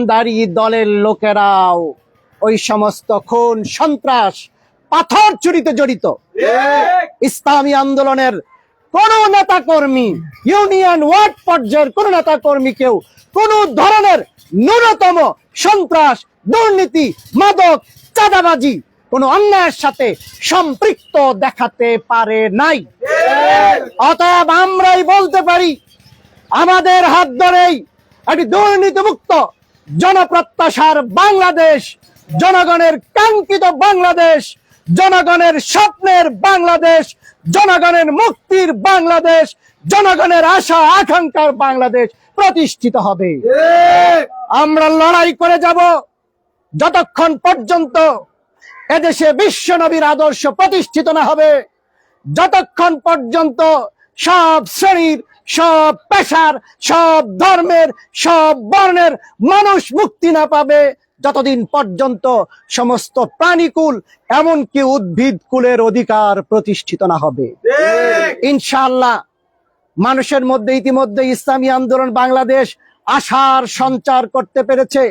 নামদারি দলের লোকেরাও ওই সমস্ত খুন সন্ত্রাস পাথর চুরিতে জড়িত। ইসলামী আন্দোলনের কোন নেতা কর্মী, ইউনিয়ন ওয়ার্ড পর্যায়ের কোন নেতা কর্মীকেও কোন ধরনের ন্যূনতম সন্ত্রাস, দুর্নীতি, মাদক, চাঁদাবাজি, কোন অন্যায়ের সাথে সম্পৃক্ত দেখাতে পারে নাই। অতএব আমরাই বলতে পারি, আমাদের হাত ধরেই একটি দুর্নীতিমুক্ত জনপ্রত্যাশার বাংলাদেশ, জনগণের কাঙ্ক্ষিত বাংলাদেশ, জনগণের স্বপ্নের বাংলাদেশ, জনগণের মুক্তির বাংলাদেশ, জনগণের আশা আকাঙ্ক্ষার বাংলাদেশ প্রতিষ্ঠিত হবে। আমরা লড়াই করে যাব যতক্ষণ পর্যন্ত এদেশে বিশ্ব নবীর আদর্শ প্রতিষ্ঠিত না হবে, যতক্ষণ পর্যন্ত সব শ্রেণীর, সব পেশার, সব ধর্মের, সব বর্ণের মানুষ মুক্তি না পাবে, যতদিন পর্যন্ত সমস্ত প্রাণীকুল এমনকি উদ্ভিদ কুলের অধিকার প্রতিষ্ঠিত না হবে। ইনশাআল্লাহ মানুষের মধ্যে ইতিমধ্যে ইসলামী আন্দোলন বাংলাদেশ আশার সঞ্চার করতে পেরেছে।